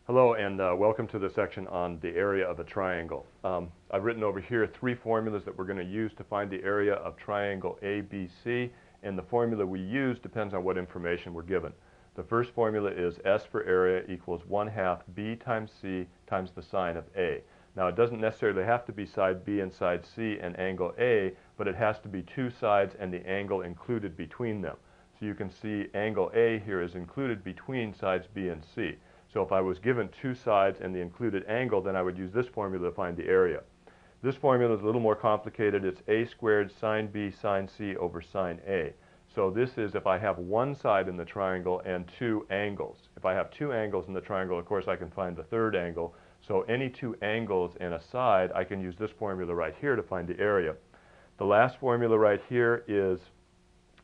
Hello, and welcome to the section on the area of a triangle. I've written over here 3 formulas that we're going to use to find the area of triangle ABC, and the formula we use depends on what information we're given. The first formula is S for area equals 1/2 B times C times the sine of A. Now, it doesn't necessarily have to be side B and side C and angle A, but it has to be 2 sides and the angle included between them. So you can see angle A here is included between sides B and C. So if I was given 2 sides and the included angle, then I would use this formula to find the area. This formula is a little more complicated. It's A squared sine B sine C over sine A. So this is if I have 1 side in the triangle and 2 angles. If I have 2 angles in the triangle, of course, I can find the third angle. So any 2 angles and a side, I can use this formula right here to find the area. The last formula right here is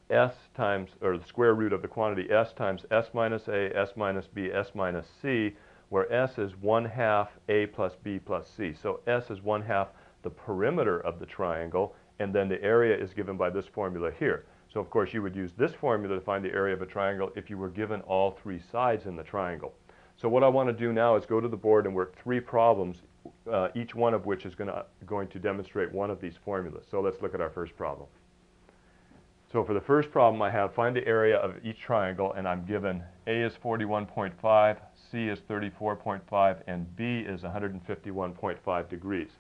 S times, or the square root of the quantity S times S minus A, S minus B, S minus C, where S is 1/2 A plus B plus C. So S is 1/2 the perimeter of the triangle, and then the area is given by this formula here. So of course you would use this formula to find the area of a triangle if you were given all 3 sides in the triangle. So what I want to do now is go to the board and work 3 problems, each one of which is going to demonstrate one of these formulas. So let's look at our first problem. So for the first problem, I have find the area of each triangle, and I'm given A is 41.5, C is 34.5, and B is 151.5 degrees.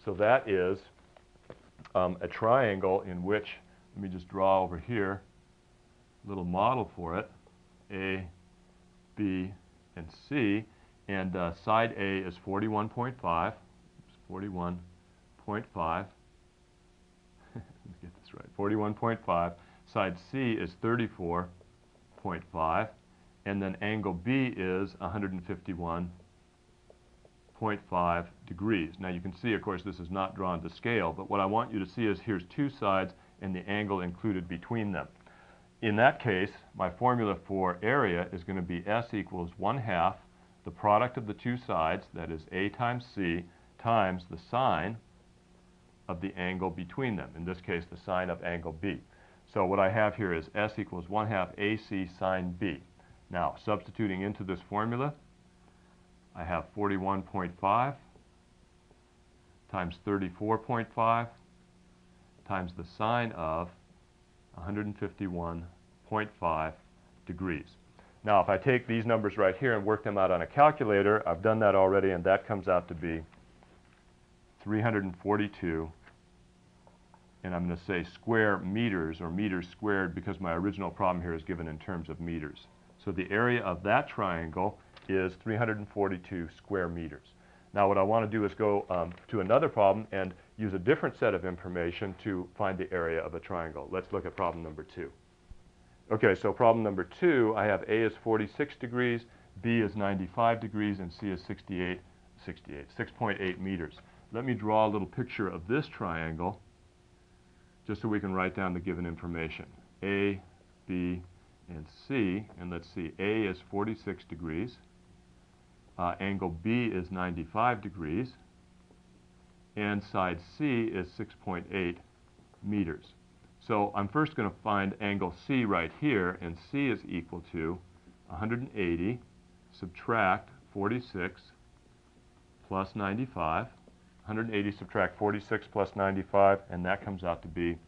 So that is a triangle in which, let me just draw over here a little model for it, A, B, and C, and side A is 41.5, 41.5, let me get this right, 41.5, side C is 34.5, and then angle B is 151.5 degrees. Now you can see, of course, this is not drawn to scale, but what I want you to see is here's 2 sides and the angle included between them. In that case, my formula for area is going to be S equals 1/2 the product of the 2 sides, that is A times C, times the sine of the angle between them, in this case the sine of angle B. So what I have here is S equals 1/2 AC sine B. Now, substituting into this formula, I have 41.5 times 34.5 times the sine of 151.5 degrees. Now, if I take these numbers right here and work them out on a calculator, I've done that already, and that comes out to be 342, and I'm going to say square meters, or meters squared, because my original problem here is given in terms of meters. So the area of that triangle is 342 square meters. Now what I want to do is go to another problem and use a different set of information to find the area of a triangle. Let's look at problem number 2. Okay, so problem number 2, I have A is 46 degrees, B is 95 degrees, and C is 6.8 meters. Let me draw a little picture of this triangle just so we can write down the given information. A, B, and C, and let's see, A is 46 degrees, angle B is 95 degrees, and side C is 6.8 meters. So I'm first going to find angle C right here, and C is equal to 180 subtract 46 plus 95. 180 subtract 46 plus 95, and that comes out to be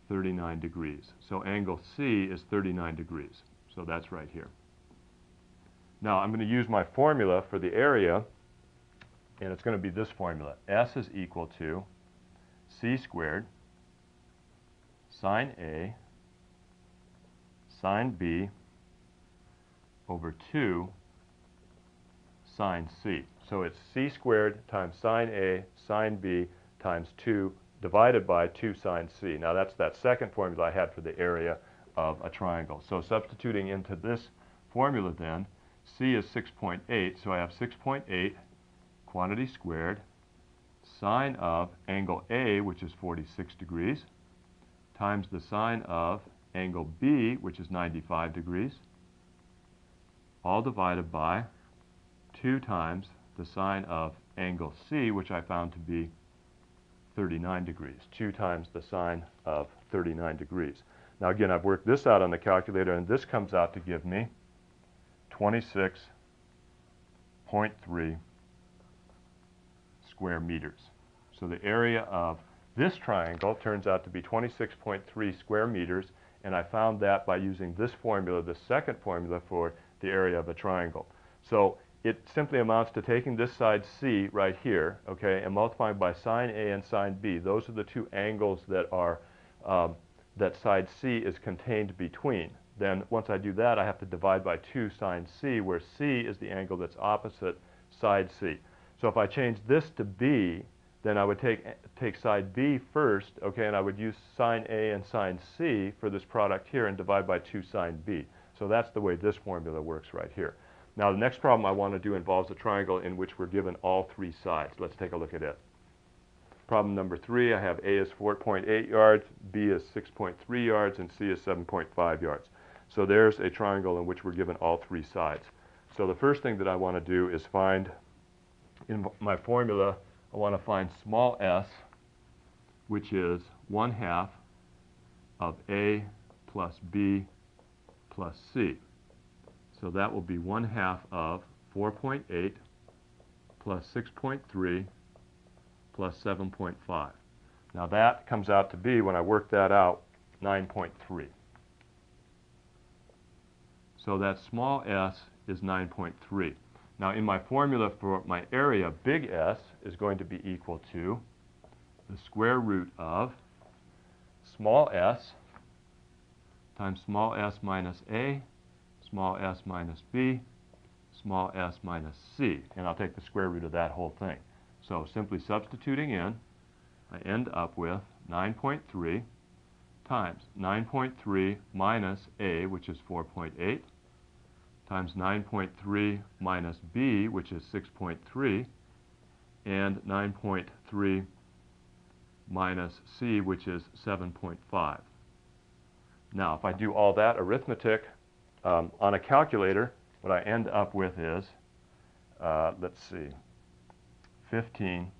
39 degrees. So angle C is 39 degrees. So that's right here. Now I'm going to use my formula for the area, and it's going to be this formula. S is equal to C squared sine A sine B over 2 sine C. So it's C squared times sine A sine B times 2 divided by 2 sine C. Now that's that second formula I had for the area of a triangle. So substituting into this formula then, C is 6.8, so I have 6.8 quantity squared sine of angle A, which is 46 degrees, times the sine of angle B, which is 95 degrees, all divided by 2 times the sine of angle C, which I found to be 39 degrees. 2 times the sine of 39 degrees. Now again, I've worked this out on the calculator, and this comes out to give me 26.3 square meters. So the area of this triangle turns out to be 26.3 square meters, and I found that by using this formula, the second formula for the area of a triangle. So it simply amounts to taking this side C right here, okay, and multiplying by sine A and sine B. Those are the two angles that are that side C is contained between. Then once I do that, I have to divide by 2 sine C, where C is the angle that's opposite side C. So if I change this to B, then I would take side B first, okay, and I would use sine A and sine C for this product here and divide by 2 sine B. So that's the way this formula works right here. Now the next problem I want to do involves a triangle in which we're given all 3 sides. Let's take a look at it. Problem number 3, I have A is 4.8 yards, B is 6.3 yards, and C is 7.5 yards. So there's a triangle in which we're given all 3 sides. So the first thing that I want to do is find, in my formula, I want to find small s, which is 1/2 of A plus B plus C. So that will be 1/2 of 4.8 plus 6.3 plus 7.5. Now that comes out to be, when I work that out, 9.3. So that small s is 9.3. Now in my formula for my area, big S is going to be equal to the square root of small s times small s minus A, small s minus B, small s minus C. And I'll take the square root of that whole thing. So simply substituting in, I end up with 9.3 times 9.3 minus A, which is 4.8, times 9.3 minus B, which is 6.3, and 9.3 minus C, which is 7.5. Now, if I do all that arithmetic on a calculator, what I end up with is, let's see, 15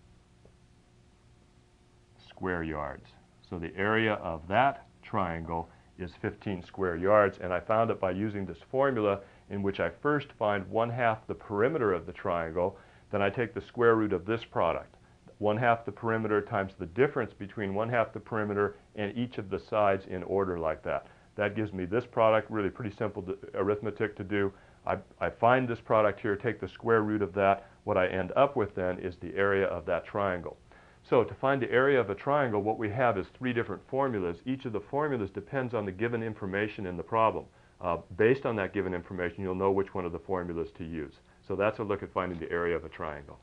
square yards. So the area of that triangle is 15 square yards, and I found it by using this formula in which I first find 1/2 the perimeter of the triangle, then I take the square root of this product. 1/2 the perimeter times the difference between 1/2 the perimeter and each of the sides in order like that. That gives me this product, really pretty simple arithmetic to do. I find this product here, take the square root of that. What I end up with then is the area of that triangle. So to find the area of a triangle, what we have is 3 different formulas. Each of the formulas depends on the given information in the problem. Based on that given information, you'll know which one of the formulas to use. So that's a look at finding the area of a triangle.